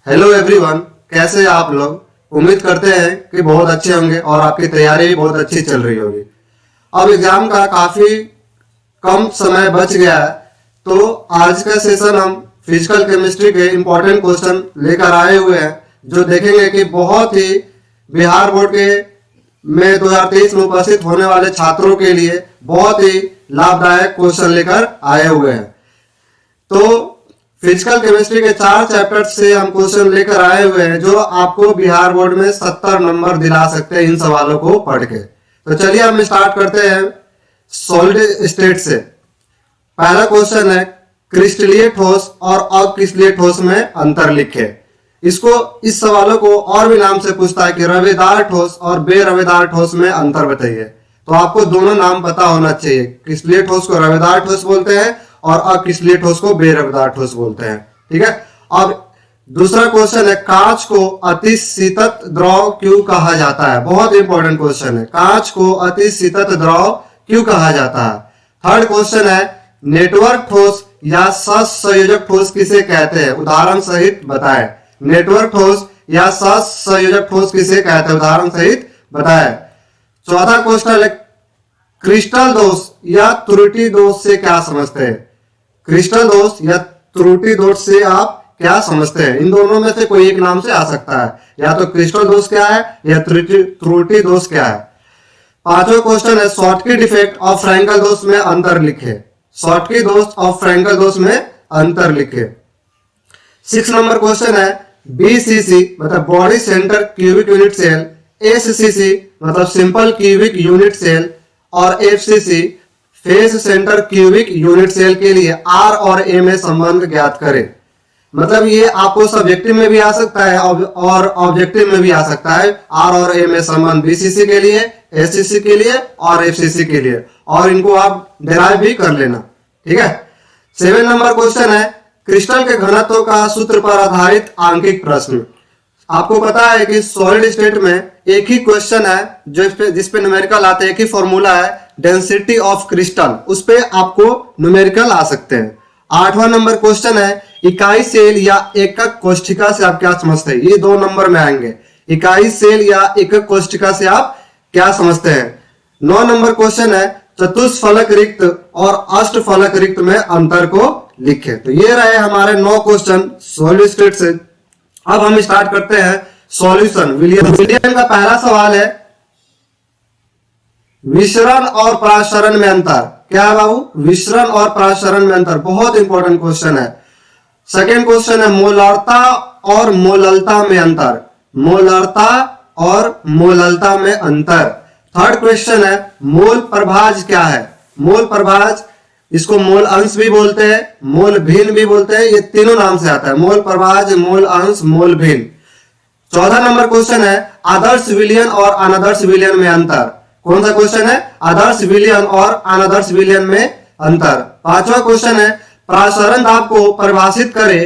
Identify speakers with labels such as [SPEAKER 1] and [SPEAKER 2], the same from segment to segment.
[SPEAKER 1] Hello everyone, कैसे हैं आप लोग। उम्मीद करते हैं कि बहुत अच्छे होंगे और आपकी तैयारी भी बहुत अच्छी चल रही होगी। अब एग्जाम का काफी कम समय बच गया है, तो आज का सेशन हम फिजिकल केमिस्ट्री के इम्पोर्टेंट क्वेश्चन लेकर आए हुए हैं, जो देखेंगे कि बहुत ही बिहार बोर्ड के में 2023 में उपस्थित होने वाले छात्रों के लिए बहुत ही लाभदायक क्वेश्चन लेकर आए हुए हैं। तो फिजिकल केमिस्ट्री के 4 चैप्टर से हम क्वेश्चन लेकर आए हुए हैं, जो आपको बिहार बोर्ड में 70 नंबर दिला सकते हैं इन सवालों को पढ़ के। तो चलिए हम स्टार्ट करते हैं सॉलिड स्टेट से। पहला क्वेश्चन है, क्रिस्टलीय ठोस और अक्रिस्टलीय ठोस में अंतर लिखे। इस सवालों को और भी नाम से पूछता है कि रवेदार ठोस और बेरवेदार ठोस में अंतर बताइए। तो आपको दोनों नाम पता होना चाहिए। क्रिस्टलीय ठोस को रवेदार ठोस बोलते हैं और अक्रिस्टलीय ठोस को बेरवेदार ठोस बोलते हैं। ठीक है। अब दूसरा क्वेश्चन है, कांच को अति शीतत द्रव क्यों कहा जाता है। बहुत इंपॉर्टेंट क्वेश्चन है, कांच को अति शीतत द्रव क्यों कहा जाता है। थर्ड क्वेश्चन है, नेटवर्क ठोस या सहसंयोजक ठोस किसे कहते हैं, उदाहरण सहित बताएं। नेटवर्क ठोस या सहसंयोजक ठोस किसे कहते हैं, उदाहरण सहित बताएं। चौथा क्वेश्चन है, क्रिस्टल दोष या त्रुटि दोष से क्या समझते हैं। क्रिस्टल दोष या त्रुटि दोष से आप क्या समझते हैं। इन दोनों में से कोई एक नाम से आ सकता है, या तो क्रिस्टल दोष क्या है या त्रुटि दोष क्या है। पांचवा क्वेश्चन है, शॉर्टकी डिफेक्ट और फ्रैंकल दोष में अंतर लिखे। शॉर्टकी दोष और फ्रैंकल दोष में अंतर लिखे। 6 नंबर क्वेश्चन है, BCC मतलब body centre cubic unit cell, SCC मतलब सिंपल क्यूबिक यूनिट सेल और FCC face centre cubic unit cell के लिए R और A में संबंध ज्ञात करें। मतलब ये आपको सब्जेक्टिव में भी आ सकता है और ऑब्जेक्टिव में भी आ सकता है। R और A में संबंध BCC के लिए, SCC के लिए और FCC के लिए, और इनको आप डिराइव भी कर लेना। ठीक है। 7 नंबर क्वेश्चन है, क्रिस्टल के घनत्व का सूत्र पर आधारित आंकिक प्रश्न। आपको पता है कि सॉलिड स्टेट में एक ही क्वेश्चन है जिसपे न्यूमेरिकल आते हैं, एक ही फॉर्मूला है डेंसिटी ऑफ क्रिस्टल, उस पे आपको न्यूमेरिकल आ सकते हैं। 8वां नंबर क्वेश्चन है, इकाई सेल या एकक कोष्ठिका से आप क्या समझते हैं। ये 2 नंबर में आएंगे, इकाई सेल या एकक कोष्ठिका से आप क्या समझते हैं। 9 नंबर क्वेश्चन है, चतुष्फलक रिक्त और अष्टफलक रिक्त में अंतर को लिखे। तो ये रहे हमारे 9 क्वेश्चन सॉलिड स्टेट से। अब हम स्टार्ट करते हैं सॉल्यूशन। विलियम का पहला सवाल है, विसरण और प्रासरण में अंतर क्या है बाबू। विसरण और प्रासरण में अंतर बहुत इंपॉर्टेंट क्वेश्चन है। सेकेंड क्वेश्चन है, मोलरता और मोललता में अंतर। मोलरता और मोललता में अंतर। थर्ड क्वेश्चन है, मोल प्रभाज क्या है। मोल प्रभाज, इसको मोल अंश भी बोलते हैं, मोल भिन्न भी बोलते हैं, ये तीनों नाम से आता है, मोल प्रभाज, मोल अंश, मोल भिन्न। 14 नंबर क्वेश्चन है, आदर्श विलयन और अनादर्श विलयन में अंतर। कौन सा क्वेश्चन है, आदर्श विलयन और अनादर्श विलयन में अंतर। 5वां क्वेश्चन है, प्रासरण दाब को परिभाषित करे।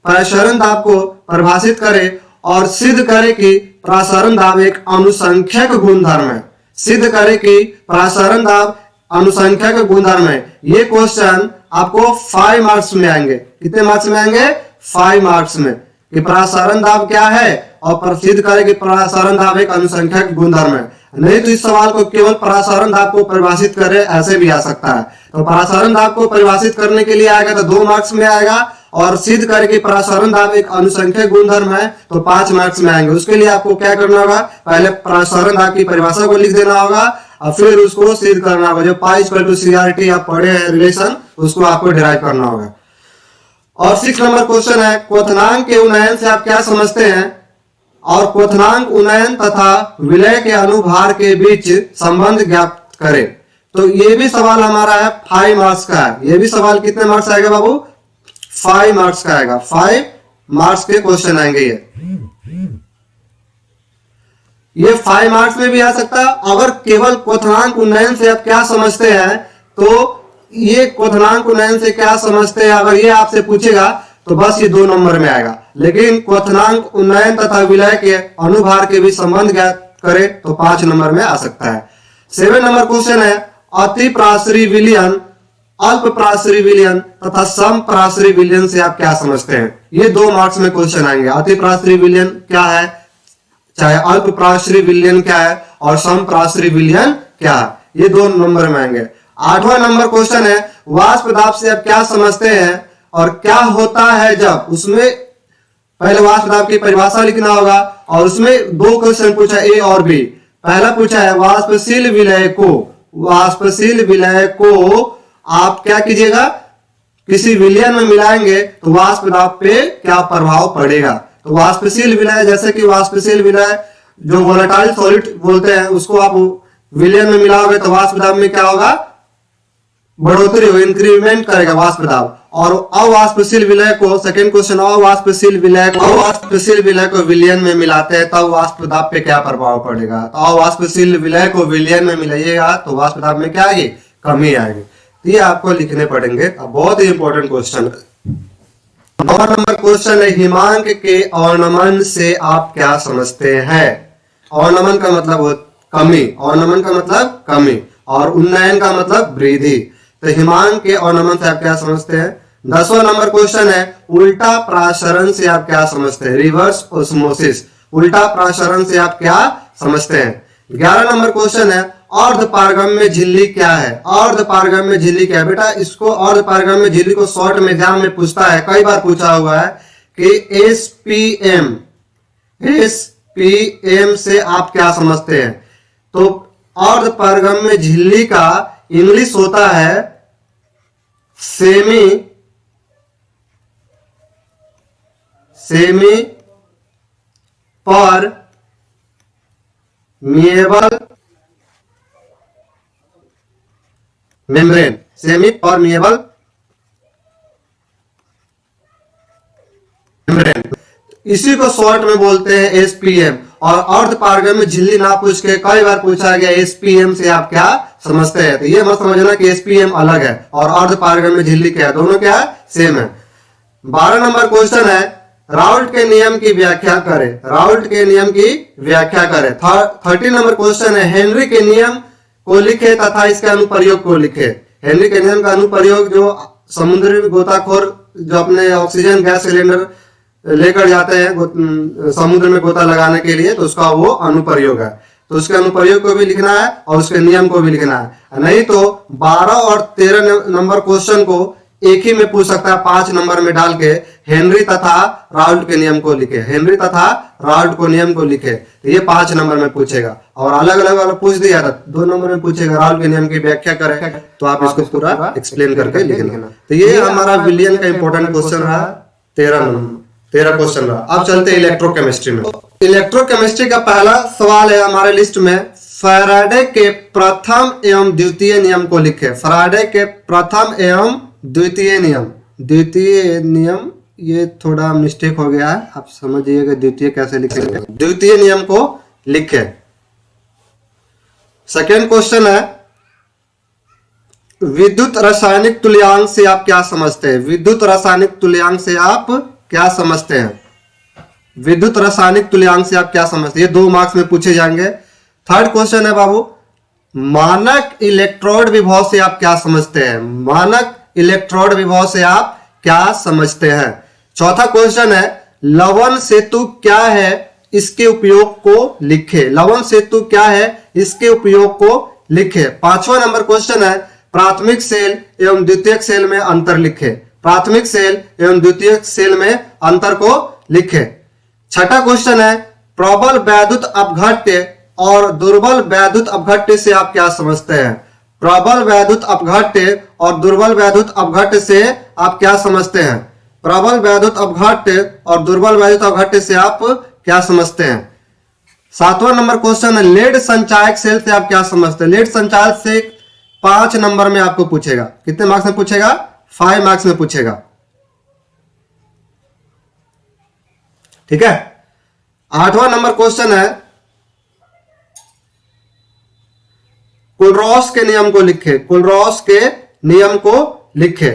[SPEAKER 1] प्रासरण दाब को परिभाषित करे और सिद्ध करे कि प्रासरण दाब एक अनुसंख्यक गुणधर्म है। सिद्ध करे कि प्रासरण दाब अनुसंख्यक गुणधर्म है। ये क्वेश्चन आपको 5 मार्क्स में आएंगे। कितने मार्क्स में आएंगे, 5 मार्क्स में, कि प्रासरण दाब क्या है और प्रसिद्ध करे कि प्रासरण दाब एक अनुसंख्यक गुणधर्म है। नहीं तो इस सवाल को केवल प्रासरण दाब को परिभाषित करे ऐसे भी आ सकता है। तो प्रासरण दाब को परिभाषित करने के लिए आएगा तो 2 मार्क्स में आएगा, और सिद्ध करे कि प्रासरण दाब एक अनुसंख्यक गुणधर्म है तो 5 मार्क्स में आएंगे। उसके लिए आपको क्या करना होगा, पहले प्रासरण दाब की परिभाषा को लिख देना होगा और फिर उसको सिद्ध करना होगा। जो पाई इक्वल टू CRT आप पढ़े हैं रिलेशन, उसको आपको डिराइव करना होगा। और 6 नंबर क्वेश्चन है, क्वथनांक के उन्नयन से आप क्या समझते हैं और क्वथनांक उन्नयन तथा विलय के अनुभार के बीच संबंध ज्ञात करें। तो ये भी सवाल हमारा है 5 मार्क्स का है। ये भी सवाल कितने मार्क्स आएगा बाबू, 5 मार्क्स का आएगा। 5 मार्क्स के क्वेश्चन आएंगे। ये 5 मार्क्स में भी आ सकता है। अगर केवल क्वथनांक उन्नयन से आप क्या समझते हैं, तो ये क्वथनांक उन्नयन से क्या समझते हैं, अगर ये आपसे पूछेगा तो बस ये 2 नंबर में आएगा। लेकिन क्वथनांक उन्नयन तथा विलय के अनुभार के भी संबंध ज्ञात करे तो 5 नंबर में आ सकता है। 7 नंबर क्वेश्चन है, अति प्रासरी विलयन अल्प प्राशरी विलयन तथा सम प्राशरी विलयन से आप क्या समझते हैं? ये 2 मार्क्स में क्वेश्चन आएंगे। अति प्राशरी विलयन क्या है, चाहे अल्प प्राशरी विलयन क्या है, और सम प्राशरी विलयन क्या है, ये 2 नंबर में आएंगे। 8वां नंबर क्वेश्चन है वाष्प दाब से आप क्या समझते हैं और क्या होता है जब, उसमें पहले वाष्प दाब की परिभाषा लिखना होगा और उसमें 2 क्वेश्चन पूछा ए और बी। पहला पूछा है वाष्पशील विलय को आप क्या कीजिएगा, किसी विलयन में मिलाएंगे तो वाष्प दाब पे क्या प्रभाव पड़ेगा। तो वाष्पशील विलय, जैसे कि वाष्पशील विलय जो वोलेटाइल सॉलिड बोलते हैं, उसको आप विलयन में मिलाओगे तो वाष्प दाब में क्या होगा, बढ़ोतरी हो, इंक्रीमेंट करेगा वाष्प दाब। और अवाष्पशील विलय को, सेकंड क्वेश्चन, अवाष्पशील विलय को विलयन में मिलाते हैं तब वाष्प दाब पे क्या प्रभाव पड़ेगा। तो अवाष्पशील विलय को विलयन में मिलाइएगा तो वाष्प दाब में क्या आएगी, कमी आएगी। ये आपको लिखने पड़ेंगे। अब बहुत ही इंपॉर्टेंट क्वेश्चन है। 9 नंबर क्वेश्चन है हिमांक के और्णमन से आप क्या समझते हैं? और्णमन का मतलब कमी, और्णमन का मतलब कमी और उन्नयन का मतलब वृद्धि। तो हिमांक के और्णमन से आप क्या समझते हैं? 10वां नंबर क्वेश्चन है उल्टा प्रासरण से आप क्या समझते हैं? रिवर्स ऑस्मोसिस, उल्टा प्रासरण से आप क्या समझते हैं? 11 नंबर क्वेश्चन है अर्ध पारगम्य झिल्ली क्या है? अर्ध पारगम्य झिल्ली क्या है? बेटा इसको अर्ध पारगम्य झिल्ली को शॉर्ट में एग्जाम में पूछता है, कई बार पूछा हुआ है कि एसपीएम से आप क्या समझते हैं? तो अर्ध पारगम्य झिल्ली का इंग्लिश होता है semi permeable membrane, semi permeable membrane, इसी को शॉर्ट में बोलते हैं एसपीएम। और अर्ध पारगम्य झिल्ली ना पूछ के कई बार पूछा गया एसपीएम से आप क्या समझते हैं? तो ये मत समझना कि एसपीएम अलग है और अर्ध पारगम्य झिल्ली क्या है, दोनों क्या है, सेम है। 12 नंबर क्वेश्चन है राउल्ट के नियम की व्याख्या करें। राउल्ट के नियम की व्याख्या करें। 13 नंबर क्वेश्चन है हेनरी के नियम को लिखे तथा इसके अनुप्रयोग को लिखे। हेनरी के नियम का अनुप्रयोग जो समुद्री गोताखोर जो अपने ऑक्सीजन गैस सिलेंडर लेकर जाते हैं समुद्र में गोता लगाने के लिए, तो उसका वो अनुप्रयोग है। तो उसके अनुप्रयोग को भी लिखना है और उसके नियम को भी लिखना है। नहीं तो 12 और 13 नंबर क्वेश्चन को एक ही में पूछ सकता है 5 नंबर में डाल के हेनरी तथा राउल्ट के नियम को लिखे, हेनरी तथा राउल्ट को नियम को लिखे, तो ये 5 नंबर में पूछेगा। और अलग अलग पूछ दिया था 2 नंबर में पूछेगा राउल्ट के नियम की व्याख्या करें, तो आप इसको पूरा एक्सप्लेन करके लिखना। तो ये हमारा विलियन का इंपॉर्टेंट क्वेश्चन रहा, 13 क्वेश्चन रहा। अब चलते हैं इलेक्ट्रोकेमिस्ट्री में। इलेक्ट्रोकेमिस्ट्री का पहला सवाल है हमारे लिस्ट में फैराडे के प्रथम एवं द्वितीय नियम को लिखे। फैराडे के प्रथम एवं द्वितीय नियम, द्वितीय नियम ये थोड़ा मिस्टेक हो गया है, आप समझिएगा द्वितीय कैसे लिखेंगे। द्वितीय नियम को लिखे। सेकेंड क्वेश्चन है विद्युत रासायनिक तुल्यांक से आप क्या समझते हैं? विद्युत रासायनिक तुल्यांक से आप क्या समझते हैं? विद्युत रासायनिक तुल्यांक से आप क्या समझते हैं? ये 2 मार्क्स में पूछे जाएंगे। थर्ड क्वेश्चन है बाबू मानक इलेक्ट्रोड विभव से आप क्या समझते हैं? मानक इलेक्ट्रोड विभव से आप क्या समझते हैं? चौथा क्वेश्चन है लवण सेतु क्या है, इसके उपयोग को लिखे। लवण सेतु क्या है, इसके उपयोग को लिखे। 5वां नंबर क्वेश्चन है प्राथमिक सेल एवं द्वितीयक सेल में अंतर लिखे। प्राथमिक सेल एवं द्वितीयक सेल में अंतर को लिखे। 6ठा क्वेश्चन है प्रबल वैद्युत अपघट्य और दुर्बल वैद्युत अपघट्य से आप क्या समझते हैं? प्रबल वैद्युत अपघट्य और दुर्बल वैद्युत अपघट्य से आप क्या समझते हैं? प्रबल वैद्युत अपघट्य और दुर्बल वैद्युत अपघट्य से आप क्या समझते हैं? 7वां नंबर क्वेश्चन है लेड संचायक सेल से आप क्या समझते हैं? लेड संचायक से 5 नंबर में आपको पूछेगा। कितने मार्क्स में पूछेगा? 5 मार्क्स में पूछेगा। ठीक है। 8वां नंबर क्वेश्चन है कुलरॉस के नियम को लिखे। कुलरॉस के नियम को लिखे।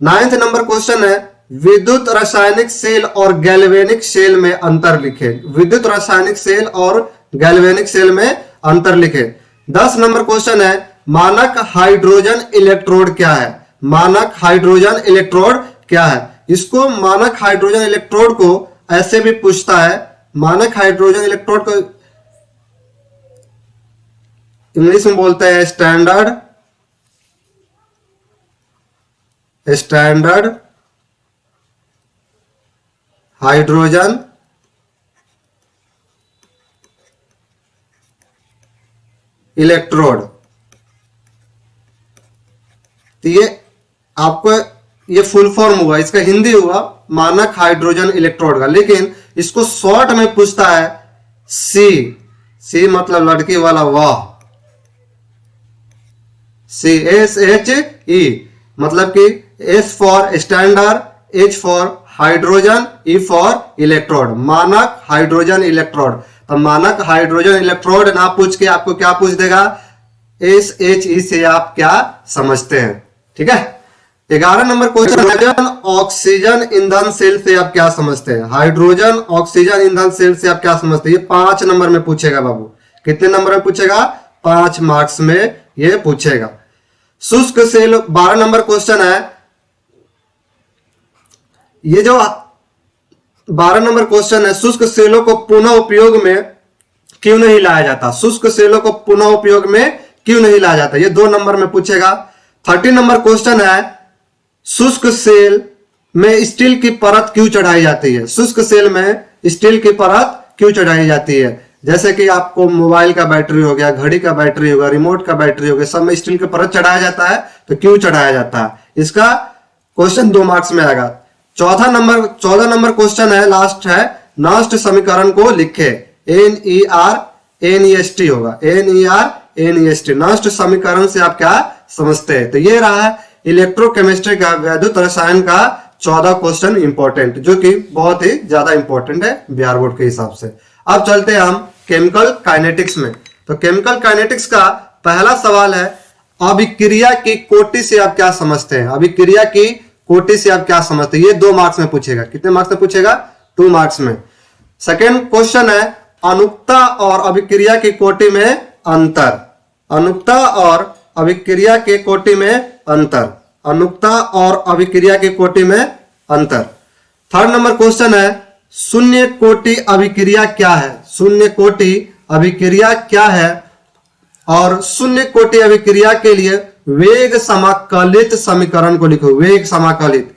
[SPEAKER 1] 9th नंबर क्वेश्चन है विद्युत रासायनिक सेल और गैल्वेनिक सेल में अंतर लिखे। विद्युत रासायनिक सेल और गैल्वेनिक सेल में अंतर लिखे। 10 नंबर क्वेश्चन है मानक हाइड्रोजन इलेक्ट्रोड क्या है? मानक हाइड्रोजन इलेक्ट्रोड क्या है? इसको मानक हाइड्रोजन इलेक्ट्रोड को ऐसे भी पूछता है। मानक हाइड्रोजन इलेक्ट्रोड को इंग्लिश में बोलते हैं स्टैंडर्ड हाइड्रोजन इलेक्ट्रोड। तो ये आपको ये फुल फॉर्म हुआ, इसका हिंदी हुआ मानक हाइड्रोजन इलेक्ट्रोड का, लेकिन इसको शॉर्ट में पूछता है सी मतलब लड़की वाला वाह, CSHE मतलब कि S for standard, H for hydrogen, E for electrode, मानक हाइड्रोजन इलेक्ट्रोड। तो मानक हाइड्रोजन इलेक्ट्रोड ना पूछ के आपको क्या पूछ देगा? SHE से आप क्या समझते हैं? ठीक है। 11 नंबर क्वेश्चन, हाइड्रोजन ऑक्सीजन ईंधन सेल से आप क्या समझते हैं? हाइड्रोजन ऑक्सीजन ईंधन सेल से आप क्या समझते हैं? ये 5 नंबर में पूछेगा बाबू। कितने नंबर में पूछेगा? 5 मार्क्स में ये पूछेगा। शुष्क सेल 12 नंबर क्वेश्चन है। ये जो 12 नंबर क्वेश्चन है, शुष्क सेलों को पुनः उपयोग में क्यों नहीं लाया जाता? शुष्क सेलों को पुनः उपयोग में क्यों नहीं लाया जाता? ये 2 नंबर में पूछेगा। 30 नंबर क्वेश्चन है, शुष्क सेल में स्टील की परत क्यों चढ़ाई जाती है? शुष्क सेल में स्टील की परत क्यों चढ़ाई जाती है? जैसे कि आपको मोबाइल का बैटरी हो गया, घड़ी का बैटरी होगा, रिमोट का बैटरी हो गया, सब में स्टील की परत चढ़ाया जाता है। तो क्यों चढ़ाया जाता है? इसका क्वेश्चन 2 मार्क्स में आएगा। 14 नंबर क्वेश्चन है, लास्ट है, नष्ट समीकरण को लिखे। NERNEST होगा, NERNEST। नष्ट समीकरण से आप क्या समझते हैं? तो ये रहा है इलेक्ट्रोकेमिस्ट्री का, वैद्युत रसायन का 14 क्वेश्चन इंपॉर्टेंट, जो कि बहुत ही ज्यादा इंपॉर्टेंट है बिहार बोर्ड के हिसाब से। अब चलते हैं हम केमिकल काइनेटिक्स में। तो केमिकल काइनेटिक्स का पहला सवाल है, अभिक्रिया की कोटि से आप क्या समझते हैं? अभिक्रिया की कोटि से आप क्या समझते हैं? ये 2 मार्क्स में पूछेगा। कितने मार्क्स में पूछेगा? 2 मार्क्स में। सेकेंड क्वेश्चन है, अनुक्ता और अभिक्रिया की कोटि में अंतर। अनुक्ता और अभिक्रिया के कोटि में अंतर। अनुक्ता और अभिक्रिया की कोटि में अंतर। 3rd नंबर क्वेश्चन है, शून्य कोटि अभिक्रिया क्या है? शून्य कोटि अभिक्रिया क्या है? और शून्य कोटि अभिक्रिया के लिए वेग समाकलित समीकरण को लिखो। वेग समाकलित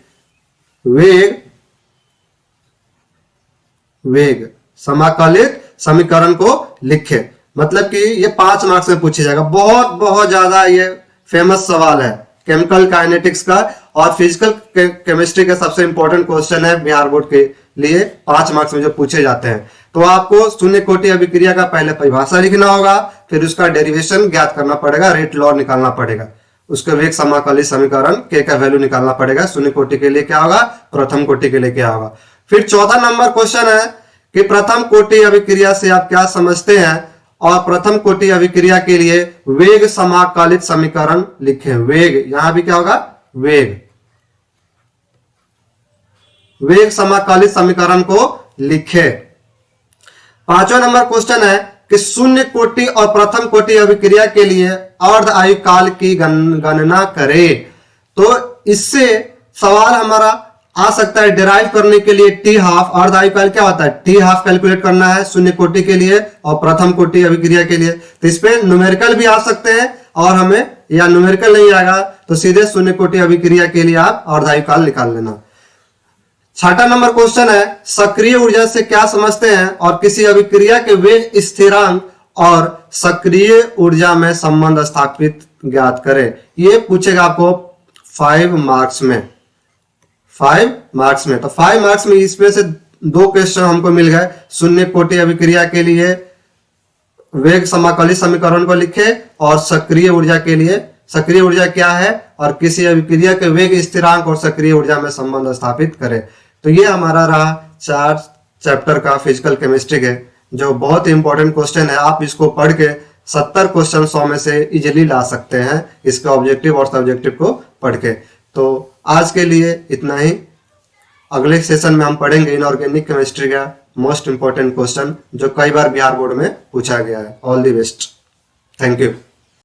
[SPEAKER 1] समीकरण को लिखे। मतलब कि ये 5 मार्क्स में पूछा जाएगा। बहुत ज्यादा ये फेमस सवाल है केमिकल काइनेटिक्स का, और फिजिकल केमिस्ट्री का सबसे इंपॉर्टेंट क्वेश्चन है बिहार बोर्ड के लिए। 5 मार्क्स में जो पूछे जाते हैं, तो आपको शून्य कोटि अभिक्रिया का पहले परिभाषा लिखना होगा, फिर उसका डेरिवेशन ज्ञात करना पड़ेगा, रेट लॉ निकालना पड़ेगा, उसके वेग समाकलित समीकरण के का वैल्यू निकालना पड़ेगा। शून्य कोटि के लिए क्या होगा, प्रथम कोटि के लिए क्या होगा। फिर 14 नंबर क्वेश्चन है कि प्रथम कोटि अभिक्रिया से आप क्या समझते हैं, और प्रथम कोटि अभिक्रिया के लिए वेग समाकलित समीकरण लिखें। वेग, यहां भी क्या होगा, वेग समाकलित समीकरण को लिखे। 5वां नंबर क्वेश्चन है कि शून्य कोटि और प्रथम कोटि अभिक्रिया के लिए अर्ध आयु काल की गणना करें। तो इससे सवाल हमारा आ सकता है डिराइव करने के लिए टी हाफ। अर्ध आयु काल क्या होता है, टी हाफ कैलकुलेट करना है शून्य कोटि के लिए और प्रथम कोटि अभिक्रिया के लिए। तो इस पे न्यूमेरिकल भी आ सकते हैं, और हमें या न्यूमेरिकल नहीं आएगा तो सीधे शून्य कोटि अभिक्रिया के लिए आप अर्ध आयु काल निकाल लेना। 6वां नंबर क्वेश्चन है, सक्रिय ऊर्जा से क्या समझते हैं और किसी अभिक्रिया के वेग स्थिरांक और सक्रिय ऊर्जा में संबंध स्थापित ज्ञात करें। ये पूछेगा आपको 5 मार्क्स में। 5 मार्क्स में, तो 5 मार्क्स में इसमें से 2 क्वेश्चन हमको मिल गए। शून्य कोटि अभिक्रिया के लिए वेग समाकलित समीकरण को लिखे, और सक्रिय ऊर्जा के लिए सक्रिय ऊर्जा क्या है और किसी अभिक्रिया के वेग स्थिरांक और सक्रिय ऊर्जा में संबंध स्थापित करें। तो ये हमारा रहा 4 चैप्टर का फिजिकल केमिस्ट्री के, जो बहुत ही इंपॉर्टेंट क्वेश्चन है। आप इसको पढ़ के 70 क्वेश्चन 100 में से इजिली ला सकते हैं, इसका ऑब्जेक्टिव और सब्जेक्टिव को पढ़ के। तो आज के लिए इतना ही। अगले सेशन में हम पढ़ेंगे इनऑर्गेनिक केमिस्ट्री का मोस्ट इंपॉर्टेंट क्वेश्चन, जो कई बार बिहार बोर्ड में पूछा गया है। All the best, thank you.